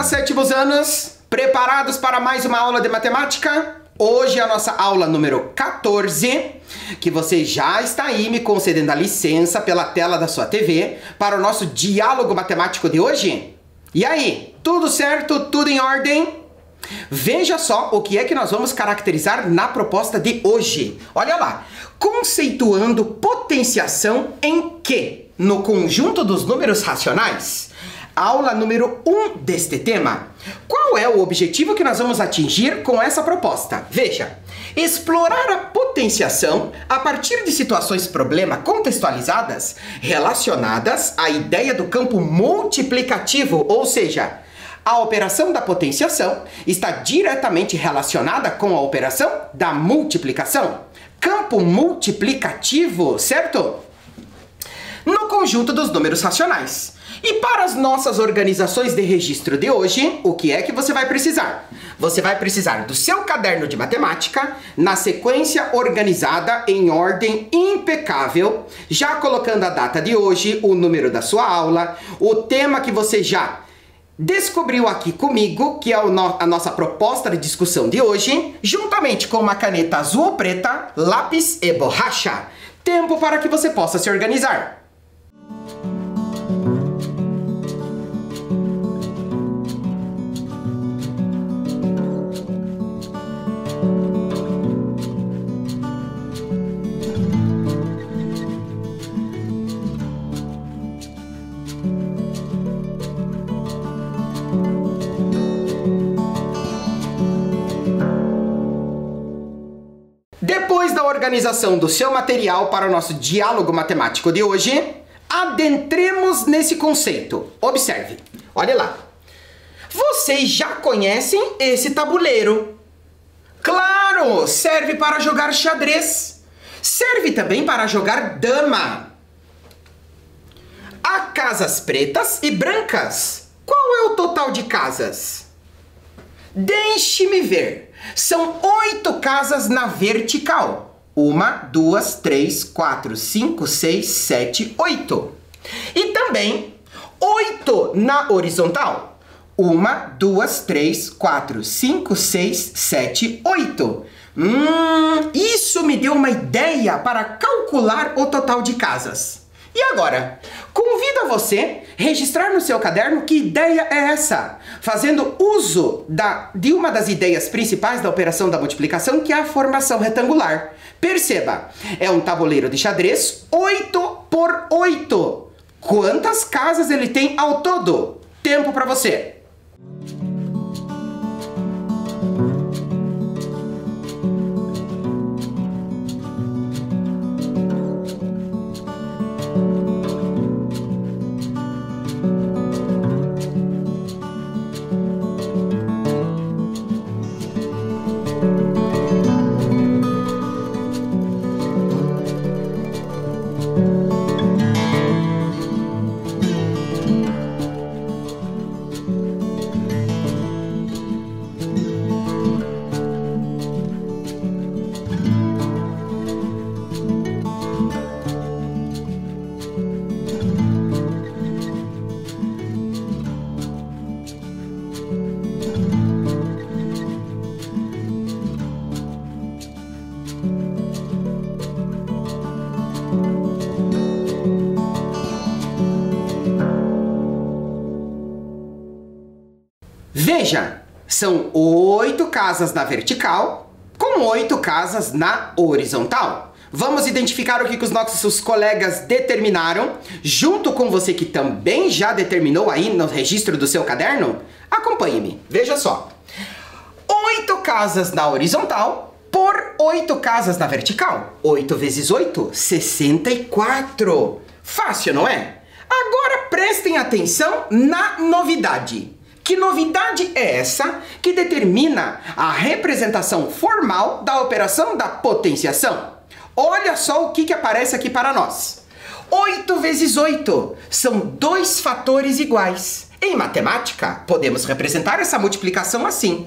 Olá, sétimos anos! Preparados para mais uma aula de matemática? Hoje é a nossa aula número 14, que você já está aí me concedendo a licença pela tela da sua TV para o nosso diálogo matemático de hoje. E aí, tudo certo? Tudo em ordem? Veja só o que é que nós vamos caracterizar na proposta de hoje. Olha lá, conceituando potenciação em que? No conjunto dos números racionais. Aula número 1 deste tema. Qual é o objetivo que nós vamos atingir com essa proposta? Veja, explorar a potenciação a partir de situações problema contextualizadas relacionadas à ideia do campo multiplicativo, ou seja, a operação da potenciação está diretamente relacionada com a operação da multiplicação. Campo multiplicativo, certo? No conjunto dos números racionais. E para as nossas organizações de registro de hoje, o que é que você vai precisar? Você vai precisar do seu caderno de matemática, na sequência organizada em ordem impecável, já colocando a data de hoje, o número da sua aula, o tema que você já descobriu aqui comigo, que é a nossa proposta de discussão de hoje, juntamente com uma caneta azul ou preta, lápis e borracha. Tempo para que você possa se organizar. Depois da organização do seu material para o nosso diálogo matemático de hoje, adentremos nesse conceito. Observe, olha lá. Vocês já conhecem esse tabuleiro. Claro, serve para jogar xadrez. Serve também para jogar dama. Há casas pretas e brancas. Qual é o total de casas? Deixe-me ver. São 8 casas na vertical. 1, 2, 3, 4, 5, 6, 7, 8. E também 8 na horizontal. 1, 2, 3, 4, 5, 6, 7, 8. Isso me deu uma ideia para calcular o total de casas. E agora, convido a você a registrar no seu caderno que ideia é essa, fazendo uso de uma das ideias principais da operação da multiplicação, que é a formação retangular. Perceba, é um tabuleiro de xadrez 8 por 8. Quantas casas ele tem ao todo? Tempo para você. Veja, são 8 casas na vertical com 8 casas na horizontal. Vamos identificar o que os nossos colegas determinaram, junto com você que também já determinou aí no registro do seu caderno? Acompanhe-me, veja só. 8 casas na horizontal por 8 casas na vertical. 8 vezes 8, 64. Fácil, não é? Agora prestem atenção na novidade. Que novidade é essa que determina a representação formal da operação da potenciação? Olha só o que aparece aqui para nós. 8 vezes 8 são 2 fatores iguais. Em matemática, podemos representar essa multiplicação assim.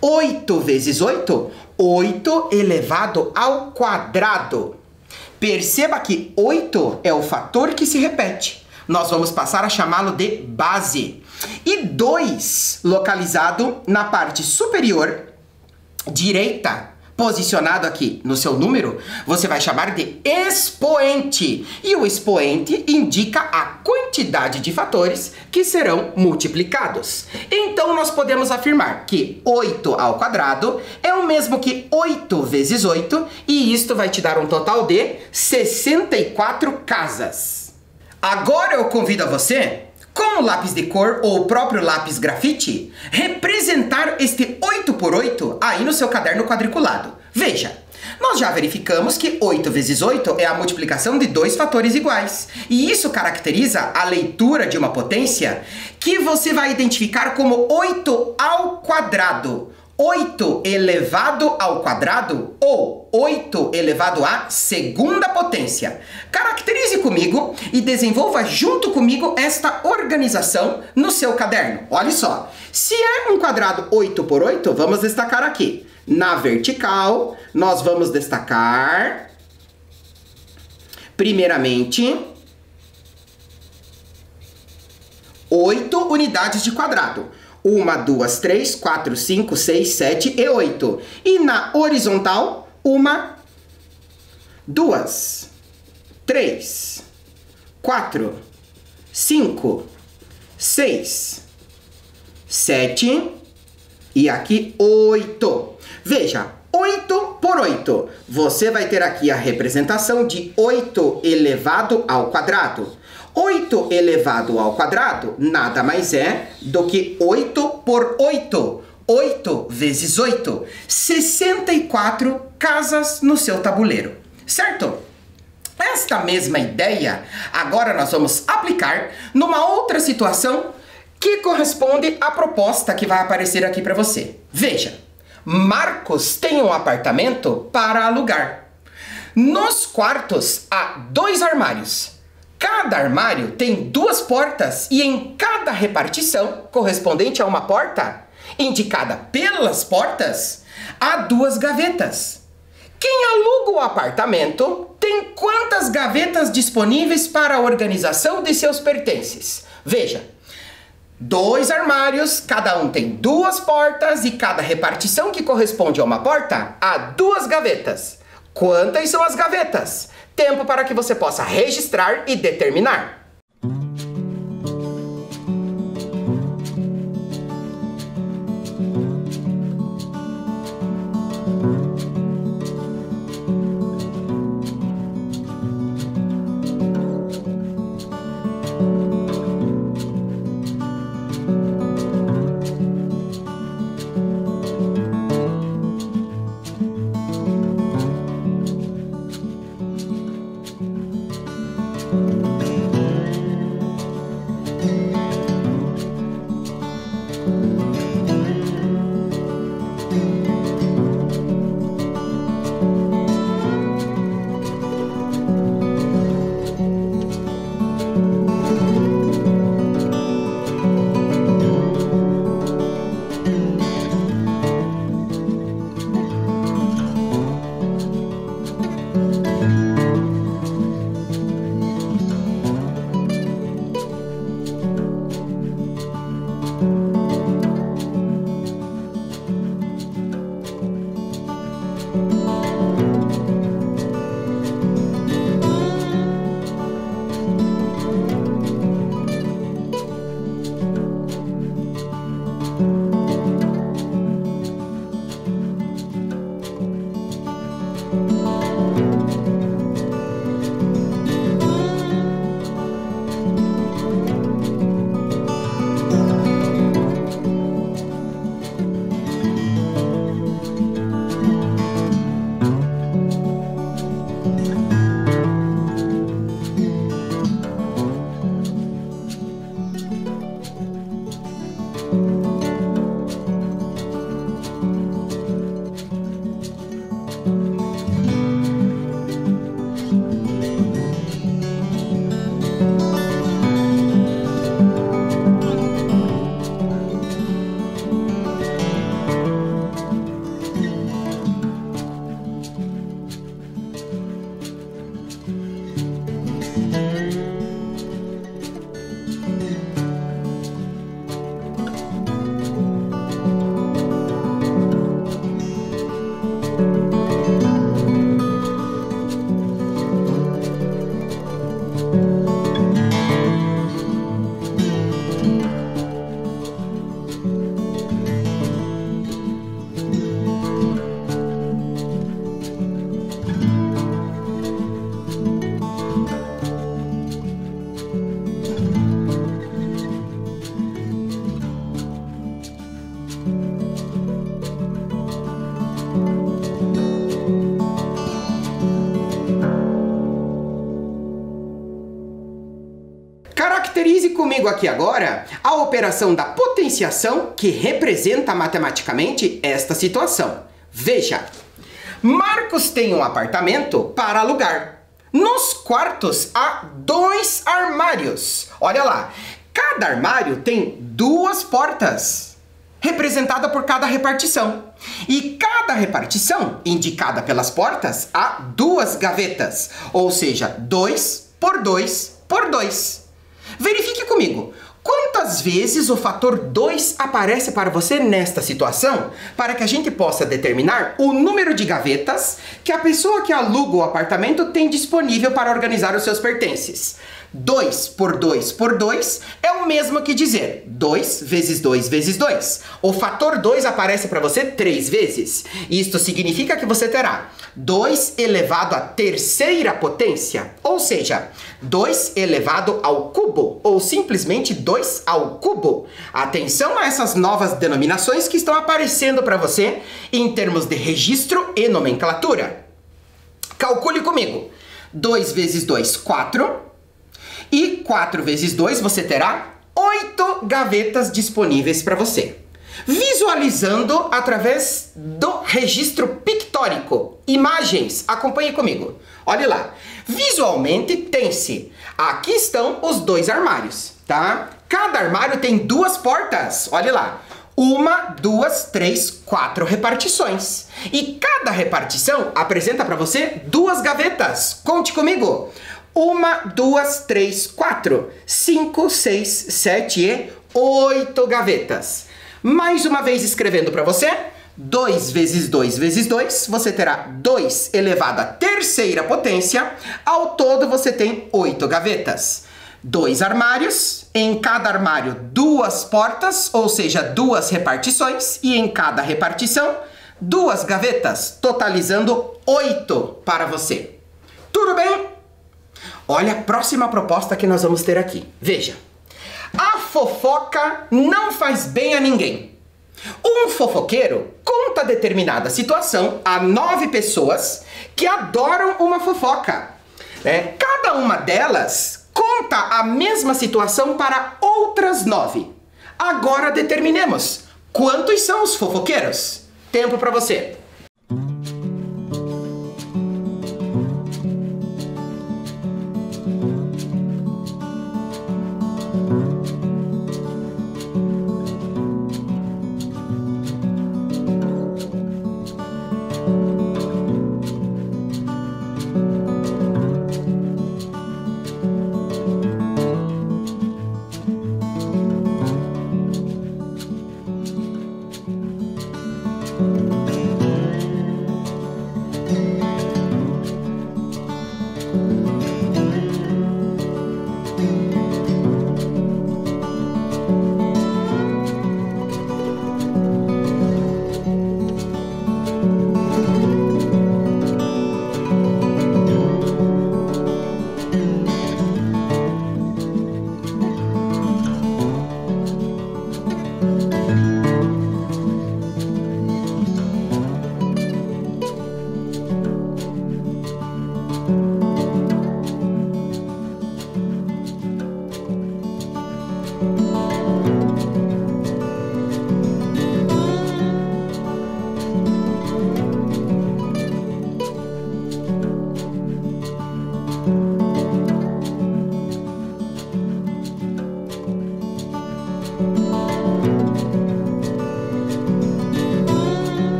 8 vezes 8, 8 elevado ao quadrado. Perceba que 8 é o fator que se repete. Nós vamos passar a chamá-lo de base. E 2 localizado na parte superior direita, posicionado aqui no seu número, você vai chamar de expoente. E o expoente indica a quantidade de fatores que serão multiplicados. Então, nós podemos afirmar que 8 ao quadrado é o mesmo que 8 vezes 8, e isto vai te dar um total de 64 casas. Agora eu convido a você, com o lápis de cor ou o próprio lápis grafite, representar este 8 por 8 aí no seu caderno quadriculado. Veja, nós já verificamos que 8 vezes 8 é a multiplicação de 2 fatores iguais. E isso caracteriza a leitura de uma potência que você vai identificar como 8 ao quadrado. 8 elevado ao quadrado ou 8 elevado à segunda potência. Caracterize comigo e desenvolva junto comigo esta organização no seu caderno. Olha só, se é um quadrado 8 por 8, vamos destacar aqui. Na vertical, nós vamos destacar, primeiramente, 8 unidades de quadrado. 1, 2, 3, 4, 5, 6, 7 e 8. E na horizontal, 1, 2, 3, 4, 5, 6, 7 e aqui 8. Veja, 8 por 8. Você vai ter aqui a representação de 8 elevado ao quadrado. 8 elevado ao quadrado nada mais é do que 8 por 8. 8 vezes 8. 64 casas no seu tabuleiro, certo? Esta mesma ideia, agora nós vamos aplicar numa outra situação que corresponde à proposta que vai aparecer aqui para você. Veja, Marcos tem um apartamento para alugar. Nos quartos há 2 armários. Cada armário tem 2 portas e em cada repartição, correspondente a uma porta, indicada pelas portas, há 2 gavetas. Quem aluga o apartamento tem quantas gavetas disponíveis para a organização de seus pertences? Veja, 2 armários, cada um tem 2 portas e cada repartição que corresponde a uma porta há 2 gavetas. Quantas são as gavetas? Tempo para que você possa registrar e determinar. Caracterize comigo aqui agora a operação da potenciação que representa matematicamente esta situação. Veja, Marcos tem um apartamento para alugar. Nos quartos há 2 armários. Olha lá, cada armário tem 2 portas, representada por cada repartição. E cada repartição, indicada pelas portas, há 2 gavetas, ou seja, 2 por 2 por 2. Verifique comigo, quantas vezes o fator 2 aparece para você nesta situação, para que a gente possa determinar o número de gavetas que a pessoa que aluga o apartamento tem disponível para organizar os seus pertences. 2 por 2 por 2 é o mesmo que dizer 2 vezes 2 vezes 2. O fator 2 aparece para você 3 vezes. Isto significa que você terá 2 elevado à terceira potência, ou seja, 2 elevado ao cubo, ou simplesmente 2 ao cubo. Atenção a essas novas denominações que estão aparecendo para você em termos de registro e nomenclatura. Calcule comigo. 2 vezes 2, 4. E 4 vezes 2 você terá 8 gavetas disponíveis para você. Visualizando através do registro pictórico. Imagens, acompanhe comigo. Olhe lá. Visualmente tem-se. Aqui estão os 2 armários, tá? Cada armário tem 2 portas. Olhe lá. 1, 2, 3, 4 repartições. E cada repartição apresenta para você 2 gavetas. Conte comigo. 1, 2, 3, 4, 5, 6, 7 e 8 gavetas. Mais uma vez escrevendo para você, 2 vezes 2 vezes 2, você terá 2 elevado à terceira potência. Ao todo você tem 8 gavetas. 2 armários, em cada armário 2 portas, ou seja, 2 repartições, e em cada repartição 2 gavetas, totalizando 8 para você. Tudo bem? Olha a próxima proposta que nós vamos ter aqui. Veja, a fofoca não faz bem a ninguém. Um fofoqueiro conta determinada situação a 9 pessoas que adoram uma fofoca. Cada uma delas conta a mesma situação para outras 9. Agora determinemos quantos são os fofoqueiros. Tempo para você.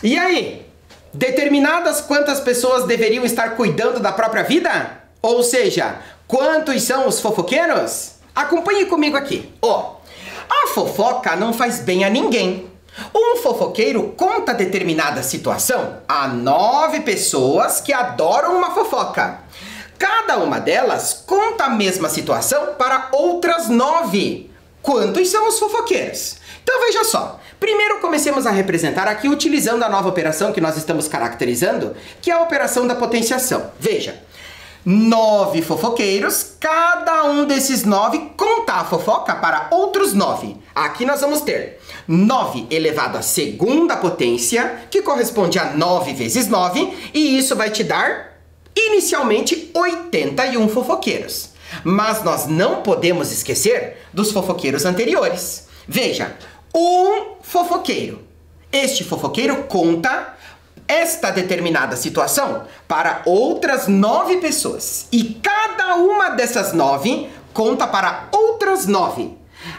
E aí? Determinadas quantas pessoas deveriam estar cuidando da própria vida? Ou seja, quantos são os fofoqueiros? Acompanhe comigo aqui. A fofoca não faz bem a ninguém. Um fofoqueiro conta determinada situação a 9 pessoas que adoram uma fofoca. Cada uma delas conta a mesma situação para outras 9. Quantos são os fofoqueiros? Então veja só. Primeiro comecemos a representar aqui utilizando a nova operação que nós estamos caracterizando, que é a operação da potenciação. Veja, 9 fofoqueiros, cada um desses 9 conta a fofoca para outros 9. Aqui nós vamos ter 9 elevado à segunda potência, que corresponde a 9 vezes 9, e isso vai te dar, inicialmente, 81 fofoqueiros. Mas nós não podemos esquecer dos fofoqueiros anteriores. Veja, um fofoqueiro. Este fofoqueiro conta esta determinada situação para outras 9 pessoas. E cada uma dessas 9 conta para outras 9,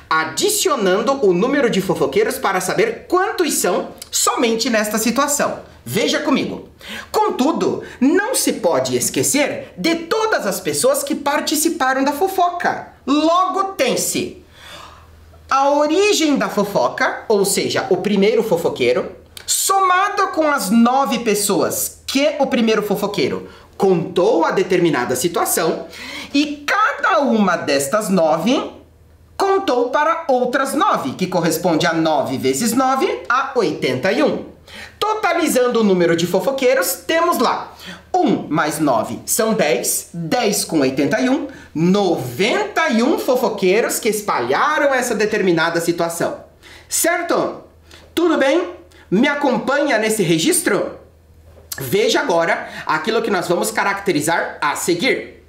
adicionando o número de fofoqueiros para saber quantos são somente nesta situação. Veja comigo. Contudo, não se pode esquecer de todas as pessoas que participaram da fofoca. Logo tem-se a origem da fofoca, ou seja, o primeiro fofoqueiro, somado com as 9 pessoas que o primeiro fofoqueiro contou a determinada situação, e cada uma destas 9 contou para outras 9, que corresponde a 9 vezes 9, a 81. Totalizando o número de fofoqueiros, temos lá 1 mais 9 são 10, 10 com 81, 91 fofoqueiros que espalharam essa determinada situação. Certo? Tudo bem? Me acompanha nesse registro? Veja agora aquilo que nós vamos caracterizar a seguir.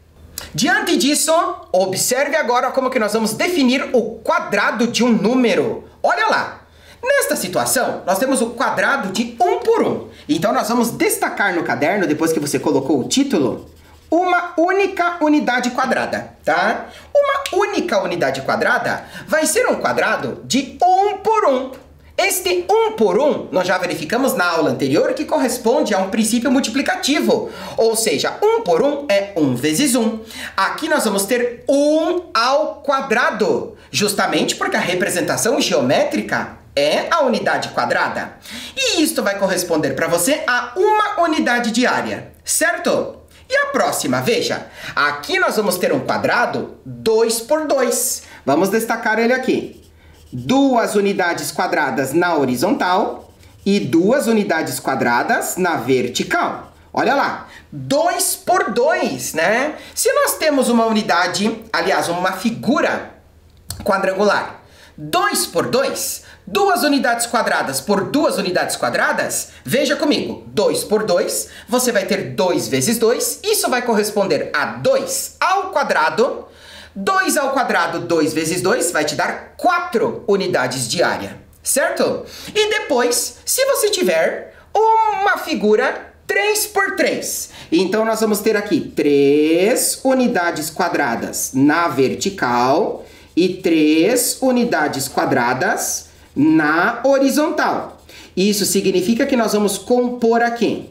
Diante disso, observe agora como que nós vamos definir o quadrado de um número. Olha lá. Nesta situação, nós temos o quadrado de 1 por 1. Então, nós vamos destacar no caderno, depois que você colocou o título, uma única unidade quadrada, tá? Uma única unidade quadrada vai ser um quadrado de 1 por 1. Este 1 por 1, nós já verificamos na aula anterior que corresponde a um princípio multiplicativo. Ou seja, 1 por 1 é 1 vezes 1. Aqui nós vamos ter 1 ao quadrado, justamente porque a representação geométrica é a unidade quadrada. E isto vai corresponder para você a uma unidade diária, certo? E a próxima, veja, aqui nós vamos ter um quadrado 2 por 2. Vamos destacar ele aqui. 2 unidades quadradas na horizontal e 2 unidades quadradas na vertical. Olha lá, 2 por 2, né? Se nós temos uma unidade, aliás, uma figura quadrangular, 2 por 2, 2 unidades quadradas por 2 unidades quadradas, veja comigo, 2 por 2, você vai ter 2 vezes 2, isso vai corresponder a 2 ao quadrado. 2 ao quadrado, 2 vezes 2, vai te dar 4 unidades de área, certo? E depois, se você tiver uma figura 3 por 3, então nós vamos ter aqui 3 unidades quadradas na vertical e 3 unidades quadradas na horizontal. Isso significa que nós vamos compor aqui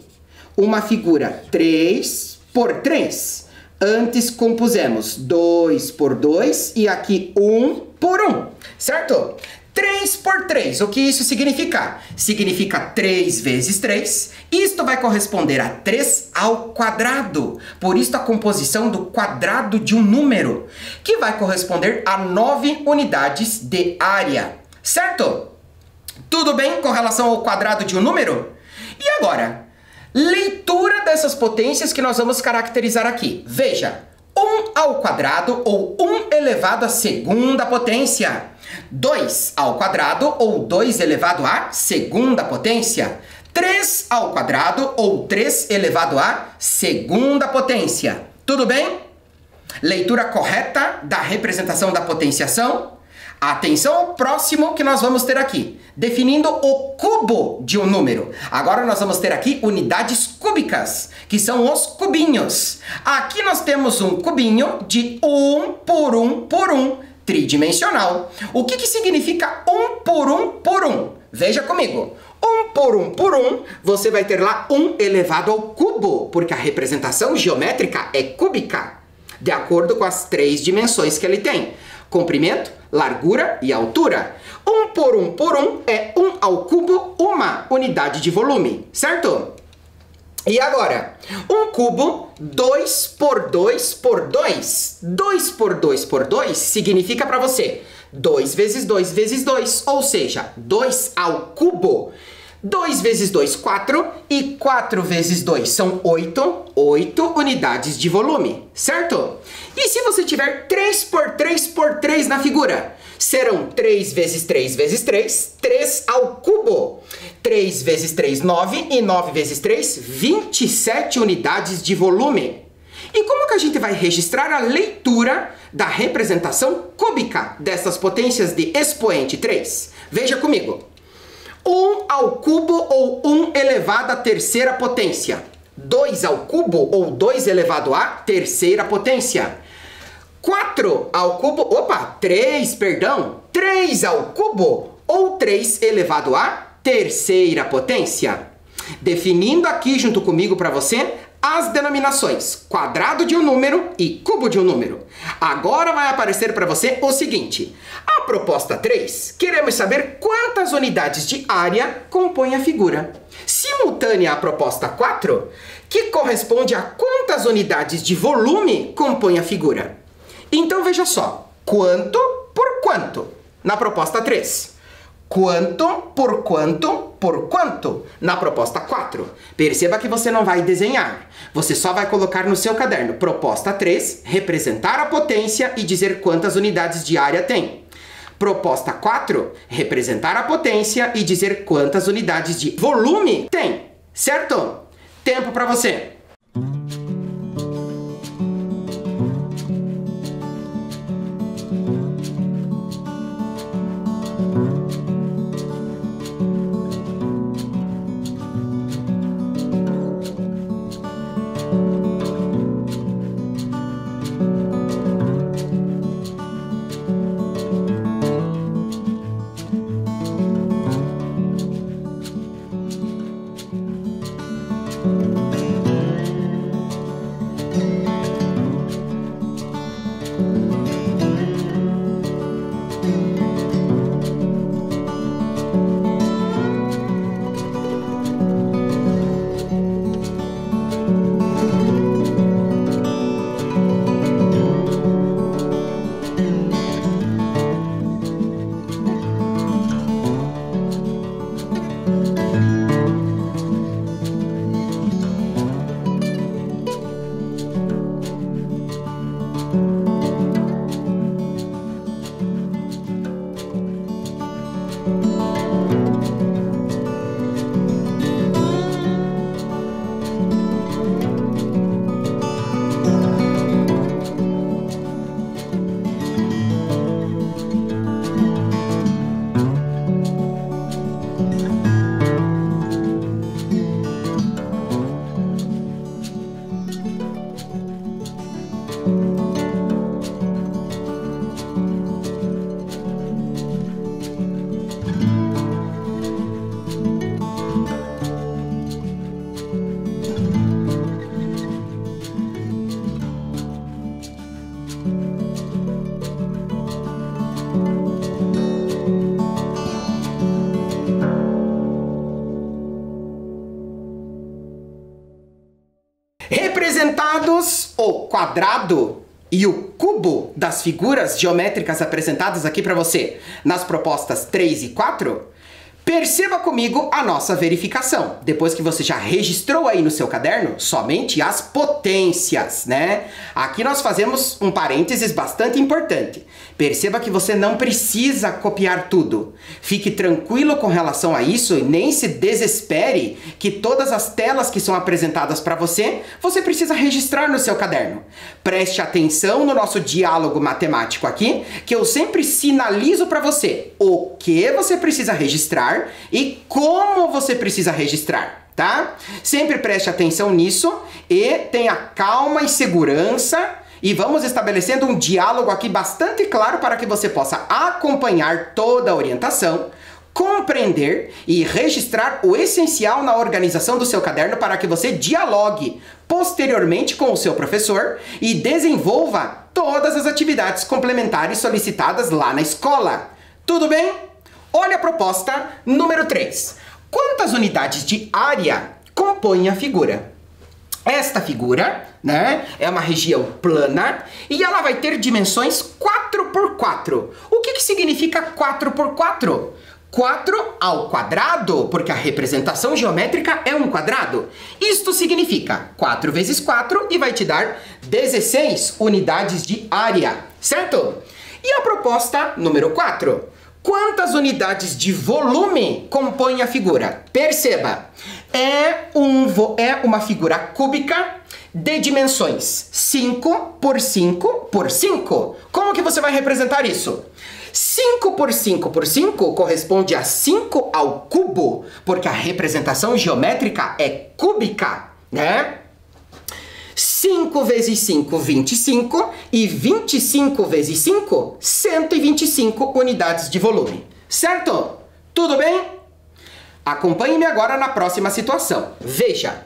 uma figura 3 por 3. Antes compusemos 2 por 2 e aqui 1 por 1, certo? 3 por 3, o que isso significa? Significa 3 vezes 3. Isto vai corresponder a 3 ao quadrado. Por isso a composição do quadrado de um número, que vai corresponder a 9 unidades de área, certo? Tudo bem com relação ao quadrado de um número? E agora, leitura dessas potências que nós vamos caracterizar aqui. Veja, 1 ao quadrado ou 1 elevado à segunda potência. 2 ao quadrado ou 2 elevado à segunda potência. 3 ao quadrado ou 3 elevado à segunda potência. Tudo bem? Leitura correta da representação da potenciação. Atenção ao próximo que nós vamos ter aqui, definindo o cubo de um número. Agora nós vamos ter aqui unidades cúbicas, que são os cubinhos. Aqui nós temos um cubinho de 1 por 1 por 1, tridimensional. O que significa 1 por 1 por 1? Veja comigo. 1 por 1 por 1, você vai ter lá 1 elevado ao cubo, porque a representação geométrica é cúbica, de acordo com as 3 dimensões que ele tem: comprimento, largura e altura. 1 por 1 por 1 é 1 ao cubo, uma unidade de volume, certo? E agora, um cubo 2 por 2 por 2. 2 por 2 por 2 significa para você 2 vezes 2 vezes 2, ou seja, 2 ao cubo. 2 vezes 2, 4, e 4 vezes 2 são 8, 8 unidades de volume, certo? E se você tiver 3 por 3 por 3 na figura? Serão 3 vezes 3 vezes 3, 3 ao cubo. 3 vezes 3, 9, e 9 vezes 3, 27 unidades de volume. E como que a gente vai registrar a leitura da representação cúbica dessas potências de expoente 3? Veja comigo. 1 ao cubo ou 1 elevado à terceira potência. 2 ao cubo ou 2 elevado à terceira potência. 4 ao cubo, 3 ao cubo ou 3 elevado à terceira potência. Definindo aqui junto comigo para você as denominações quadrado de um número e cubo de um número. Agora vai aparecer para você o seguinte: a proposta 3, queremos saber quantas unidades de área compõe a figura. Simultânea à proposta 4, que corresponde a quantas unidades de volume compõe a figura. Então veja só, quanto por quanto na proposta 3. Quanto por quanto por quanto na proposta 4. Perceba que você não vai desenhar. Você só vai colocar no seu caderno proposta 3, representar a potência e dizer quantas unidades de área tem. Proposta 4, representar a potência e dizer quantas unidades de volume tem. Certo? Tempo para você. Representados o quadrado e o cubo das figuras geométricas apresentadas aqui para você nas propostas 3 e 4, Perceba comigo a nossa verificação. Depois que você já registrou aí no seu caderno, somente as potências, né? Aqui nós fazemos um parênteses bastante importante. Perceba que você não precisa copiar tudo. Fique tranquilo com relação a isso e nem se desespere que todas as telas que são apresentadas para você, você precisa registrar no seu caderno. Preste atenção no nosso diálogo matemático aqui, que eu sempre sinalizo para você o que você precisa registrar e como você precisa registrar, tá? Sempre preste atenção nisso e tenha calma e segurança e vamos estabelecendo um diálogo aqui bastante claro para que você possa acompanhar toda a orientação, compreender e registrar o essencial na organização do seu caderno para que você dialogue posteriormente com o seu professor e desenvolva todas as atividades complementares solicitadas lá na escola. Tudo bem? Olha a proposta número 3. Quantas unidades de área compõem a figura? Esta figura, né, é uma região plana e ela vai ter dimensões 4x4. O que significa 4x4? 4 ao quadrado, porque a representação geométrica é um quadrado. Isto significa 4 vezes 4 e vai te dar 16 unidades de área, certo? E a proposta número 4. Quantas unidades de volume compõem a figura? Perceba, é uma figura cúbica de dimensões 5 por 5 por 5. Como que você vai representar isso? 5 por 5 por 5 corresponde a 5 ao cubo, porque a representação geométrica é cúbica, né? 5 vezes 5, 25, e 25 vezes 5, 125 unidades de volume. Certo? Tudo bem? Acompanhe-me agora na próxima situação. Veja,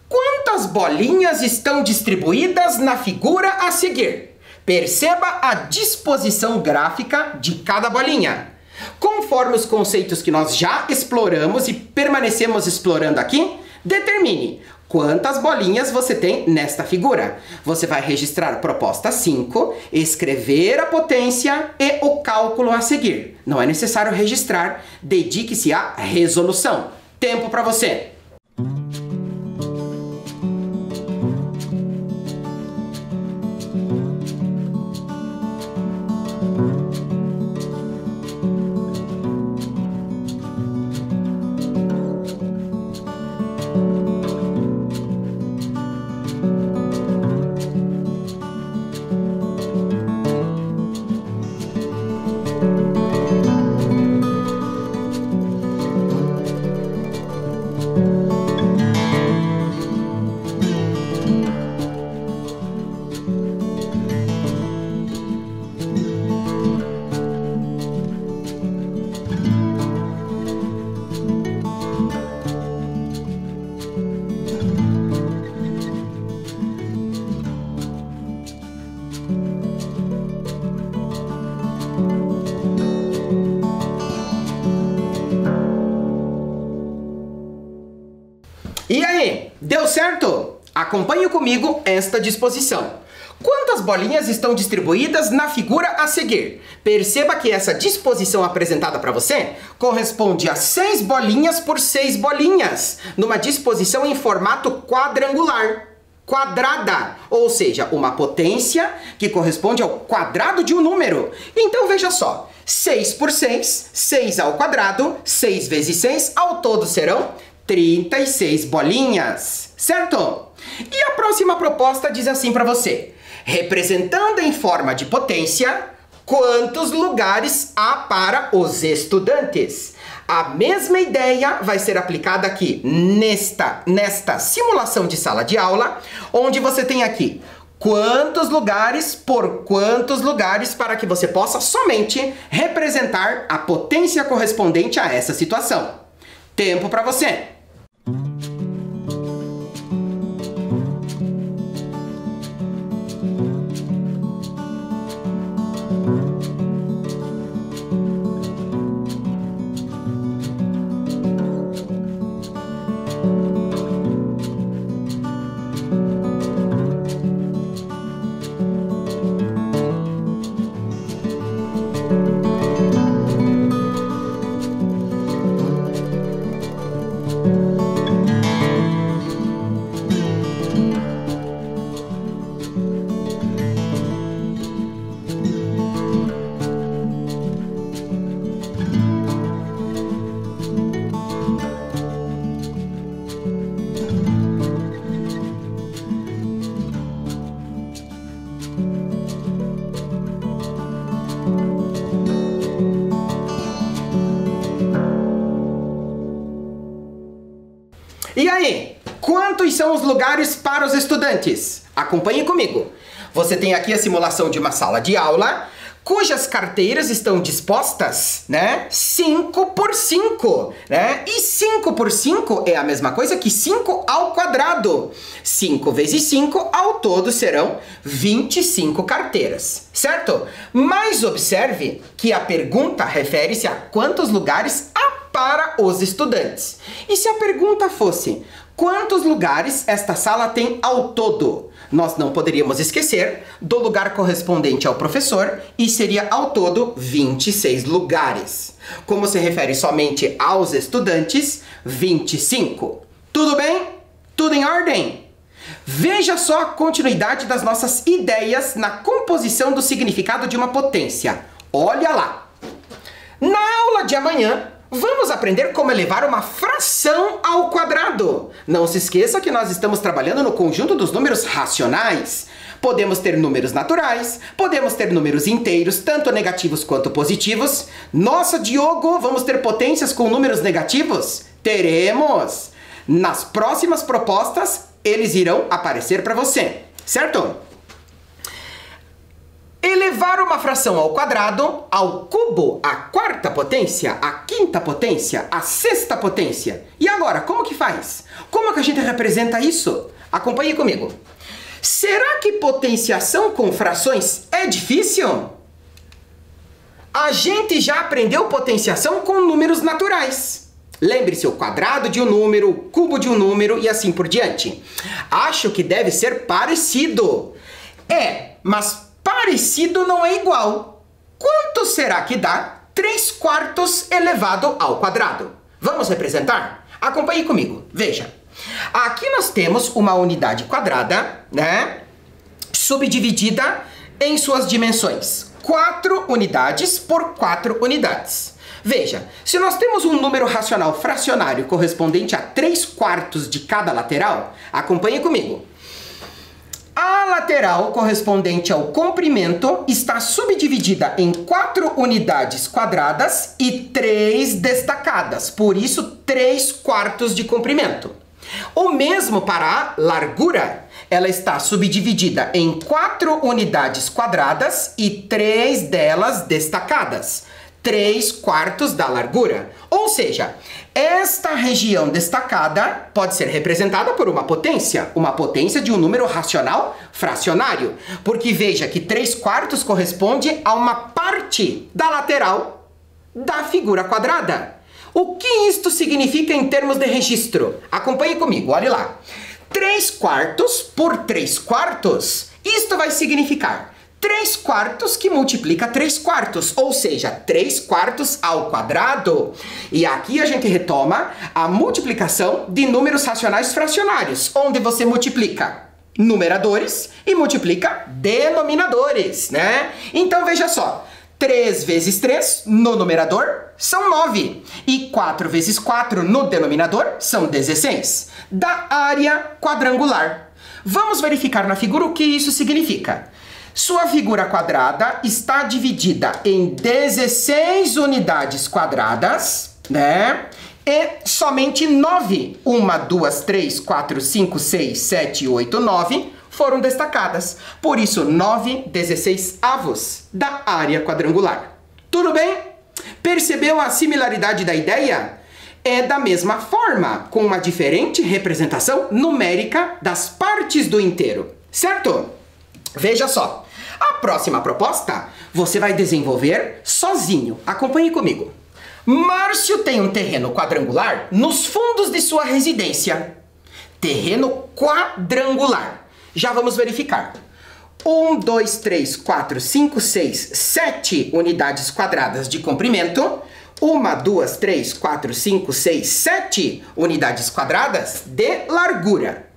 quantas bolinhas estão distribuídas na figura a seguir? Perceba a disposição gráfica de cada bolinha. Conforme os conceitos que nós já exploramos e permanecemos explorando aqui, determine quantas bolinhas você tem nesta figura. Você vai registrar a proposta 5, escrever a potência e o cálculo a seguir. Não é necessário registrar, dedique-se à resolução. Tempo para você! E aí, deu certo? Acompanhe comigo esta disposição. Quantas bolinhas estão distribuídas na figura a seguir? Perceba que essa disposição apresentada para você corresponde a 6 bolinhas por 6 bolinhas, numa disposição em formato quadrangular, quadrada, ou seja, uma potência que corresponde ao quadrado de um número. Então veja só, 6 por 6, 6 ao quadrado, 6 vezes 6, ao todo serão 36 bolinhas, certo? E a próxima proposta diz assim para você: representando em forma de potência, quantos lugares há para os estudantes? A mesma ideia vai ser aplicada aqui nesta simulação de sala de aula, onde você tem aqui quantos lugares por quantos lugares para que você possa somente representar a potência correspondente a essa situação. Tempo para você! E aí, quantos são os lugares para os estudantes? Acompanhe comigo. Você tem aqui a simulação de uma sala de aula, cujas carteiras estão dispostas, né? 5 por 5, né? E 5 por 5 é a mesma coisa que 5 ao quadrado. 5 vezes 5, ao todo serão 25 carteiras, certo? Mas observe que a pergunta refere-se a quantos lugares há para os estudantes. E se a pergunta fosse, quantos lugares esta sala tem ao todo? Nós não poderíamos esquecer do lugar correspondente ao professor e seria ao todo 26 lugares. Como se refere somente aos estudantes, 25. Tudo bem? Tudo em ordem? Veja só a continuidade das nossas ideias na composição do significado de uma potência. Olha lá! Na aula de amanhã, vamos aprender como elevar uma fração ao quadrado. Não se esqueça que nós estamos trabalhando no conjunto dos números racionais. Podemos ter números naturais, podemos ter números inteiros, tanto negativos quanto positivos. Nossa, Diogo, vamos ter potências com números negativos? Teremos! Nas próximas propostas, eles irão aparecer para você, certo? Elevar uma fração ao quadrado, ao cubo, à quarta potência, à quinta potência, à sexta potência. E agora, como que faz? Como que a gente representa isso? Acompanhe comigo. Será que potenciação com frações é difícil? A gente já aprendeu potenciação com números naturais. Lembre-se, o quadrado de um número, o cubo de um número e assim por diante. Acho que deve ser parecido. Mas parecido não é igual. Quanto será que dá 3/4 elevado ao quadrado? Vamos representar? Acompanhe comigo. Veja. Aqui nós temos uma unidade quadrada, né? Subdividida em suas dimensões. 4 unidades por 4 unidades. Veja, se nós temos um número racional fracionário correspondente a 3/4 de cada lateral, acompanhe comigo. A lateral correspondente ao comprimento está subdividida em 4 unidades quadradas e 3 destacadas, por isso 3/4 de comprimento. O mesmo para a largura, ela está subdividida em 4 unidades quadradas e 3 delas destacadas. 3/4 da largura. Ou seja, esta região destacada pode ser representada por uma potência de um número racional fracionário. Porque veja que 3/4 corresponde a uma parte da lateral da figura quadrada. O que isto significa em termos de registro? Acompanhe comigo, olhe lá. 3/4 por 3/4, isto vai significar 3/4 que multiplica 3/4, ou seja, 3/4 ao quadrado. E aqui a gente retoma a multiplicação de números racionais fracionários, onde você multiplica numeradores e multiplica denominadores, né? Então veja só, 3 vezes 3 no numerador são 9 e 4 vezes 4 no denominador são 16, da área quadrangular. Vamos verificar na figura o que isso significa. Sua figura quadrada está dividida em 16 unidades quadradas, né? E somente 9, 1, 2, 3, 4, 5, 6, 7, 8, 9, foram destacadas. Por isso, 9/16 da área quadrangular. Tudo bem? Percebeu a similaridade da ideia? É da mesma forma, com uma diferente representação numérica das partes do inteiro, certo? Veja só. A próxima proposta você vai desenvolver sozinho. Acompanhe comigo. Márcio tem um terreno quadrangular nos fundos de sua residência. Terreno quadrangular. Já vamos verificar. 1, 2, 3, 4, 5, 6, 7 unidades quadradas de comprimento. 1, 2, 3, 4, 5, 6, 7 unidades quadradas de largura.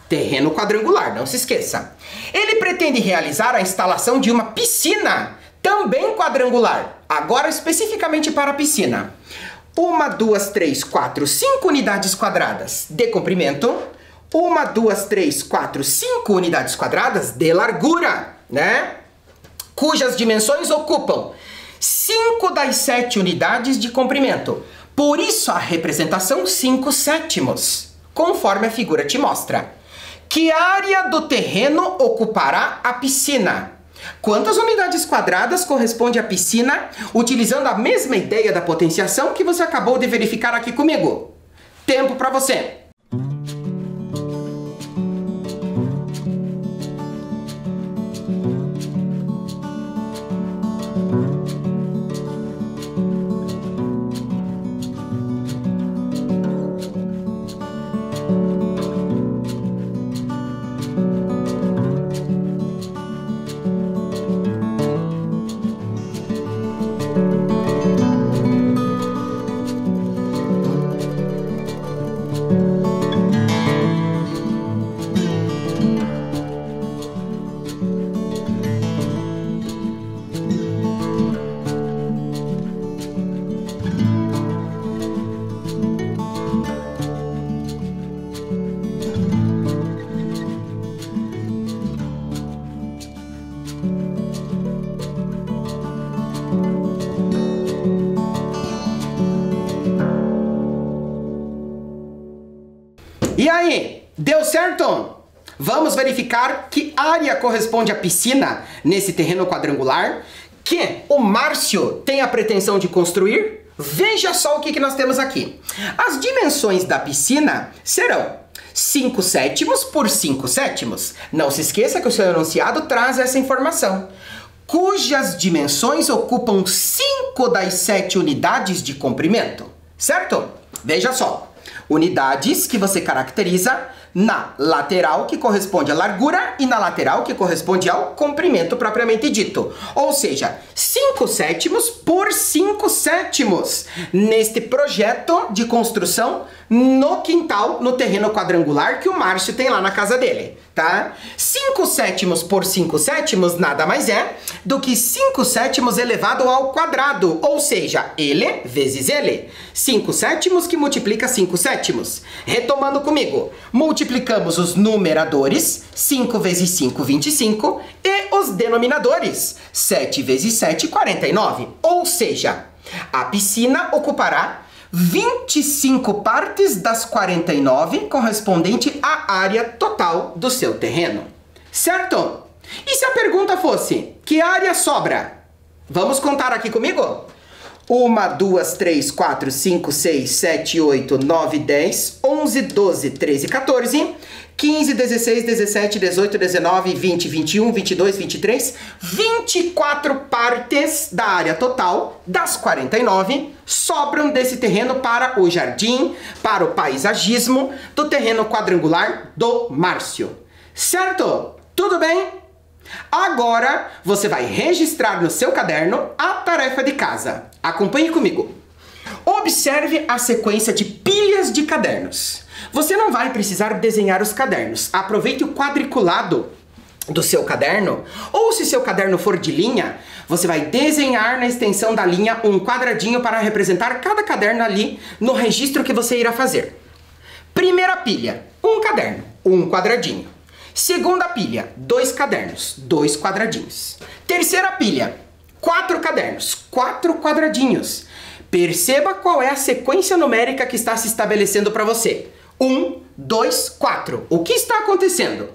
Terreno quadrangular, não se esqueça. Ele pretende realizar a instalação de uma piscina, também quadrangular, agora especificamente para a piscina. 1, 2, 3, 4, 5 unidades quadradas de comprimento. 1, 2, 3, 4, 5 unidades quadradas de largura, né? Cujas dimensões ocupam 5 das 7 unidades de comprimento. Por isso a representação 5/7. conforme a figura te mostra. Que área do terreno ocupará a piscina? Quantas unidades quadradas corresponde à piscina, utilizando a mesma ideia da potenciação que você acabou de verificar aqui comigo? Tempo para você! E aí, deu certo? Vamos verificar que área corresponde à piscina nesse terreno quadrangular que o Márcio tem a pretensão de construir? Veja só o que nós temos aqui. As dimensões da piscina serão 5 sétimos por 5 sétimos. Não se esqueça que o seu enunciado traz essa informação. Cujas dimensões ocupam 5 das 7 unidades de comprimento. Certo? Veja só. Unidades que você caracteriza na lateral, que corresponde à largura, e na lateral, que corresponde ao comprimento propriamente dito. Ou seja, 5 sétimos por 5 sétimos neste projeto de construção no quintal, no terreno quadrangular que o Márcio tem lá na casa dele, tá? 5 sétimos por 5 sétimos nada mais é do que 5 sétimos elevado ao quadrado, ou seja, ele vezes ele. 5 sétimos que multiplica 5 sétimos. Retomando comigo, multiplicamos os numeradores, 5 vezes 5, 25, e os denominadores, 7 vezes 7, 49. Ou seja, a piscina ocupará 25 partes das 49 correspondente à área total do seu terreno. Certo? E se a pergunta fosse, que área sobra? Vamos contar aqui comigo? 1, 2, 3, 4, 5, 6, 7, 8, 9, 10, 11, 12, 13, 14, 15, 16, 17, 18, 19, 20, 21, 22, 23, 24 partes da área total das 49 sobram desse terreno para o jardim, para o paisagismo do terreno quadrangular do Márcio. Certo? Tudo bem? Agora você vai registrar no seu caderno a tarefa de casa. Acompanhe comigo. Observe a sequência de pilhas de cadernos. Você não vai precisar desenhar os cadernos. Aproveite o quadriculado do seu caderno, ou se seu caderno for de linha, você vai desenhar na extensão da linha um quadradinho para representar cada caderno ali no registro que você irá fazer. Primeira pilha, um caderno, um quadradinho. Segunda pilha, 2 cadernos, 2 quadradinhos. Terceira pilha, 4 cadernos, 4 quadradinhos. Perceba qual é a sequência numérica que está se estabelecendo para você. 1, 2, 4. O que está acontecendo?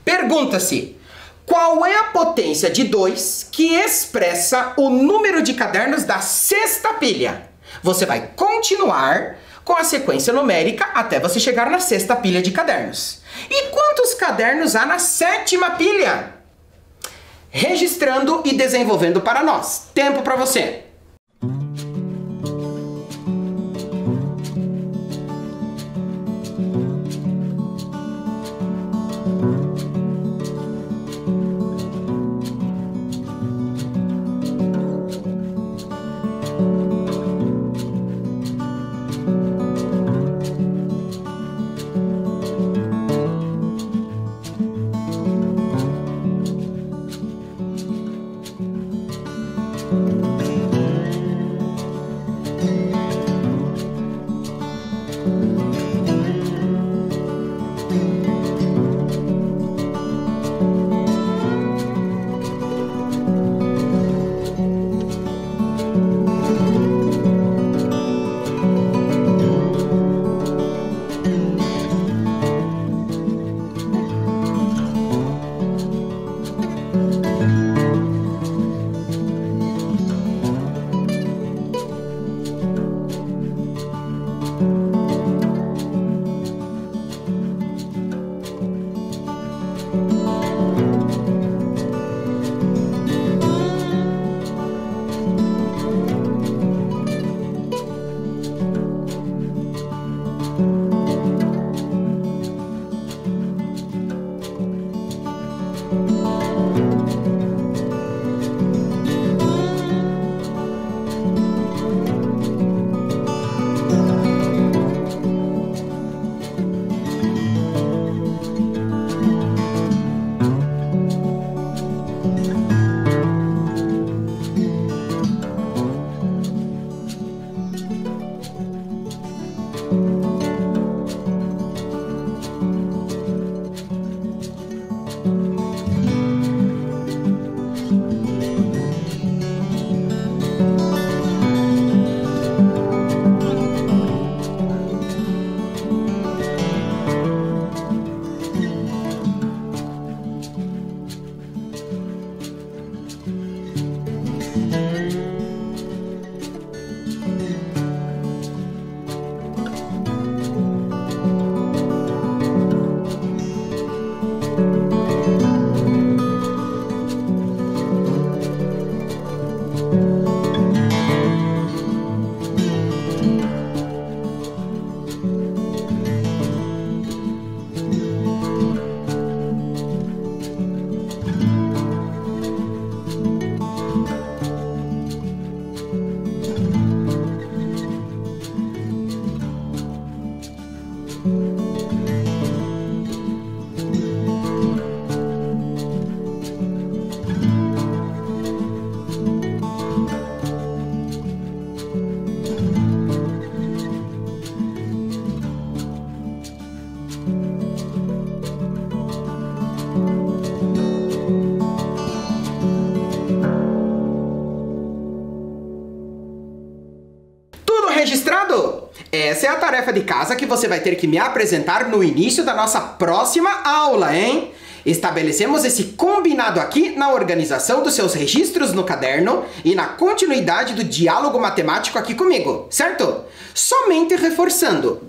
Pergunta-se, qual é a potência de 2 que expressa o número de cadernos da sexta pilha? Você vai continuar com a sequência numérica até você chegar na sexta pilha de cadernos. E quantos cadernos há na sétima pilha? Registrando e desenvolvendo para nós. Tempo para você. Registrado? Essa é a tarefa de casa que você vai ter que me apresentar no início da nossa próxima aula, hein? Estabelecemos esse combinado aqui na organização dos seus registros no caderno e na continuidade do diálogo matemático aqui comigo, certo? Somente reforçando.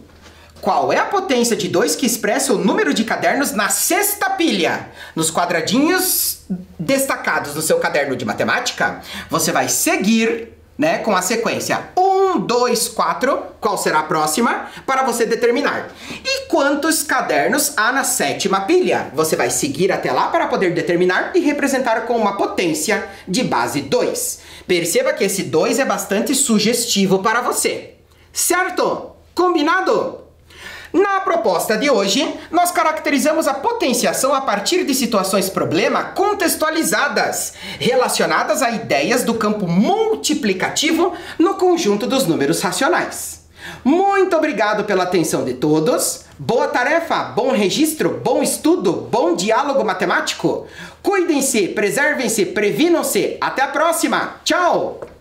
Qual é a potência de 2 que expressa o número de cadernos na sexta pilha? Nos quadradinhos destacados do seu caderno de matemática, você vai seguir, né, com a sequência 1, 2, 4, qual será a próxima, para você determinar. E quantos cadernos há na sétima pilha? Você vai seguir até lá para poder determinar e representar com uma potência de base 2. Perceba que esse 2 é bastante sugestivo para você. Certo? Combinado? Na proposta de hoje, nós caracterizamos a potenciação a partir de situações problema contextualizadas, relacionadas a ideias do campo multiplicativo no conjunto dos números racionais. Muito obrigado pela atenção de todos, boa tarefa, bom registro, bom estudo, bom diálogo matemático. Cuidem-se, preservem-se, previnam-se. Até a próxima. Tchau!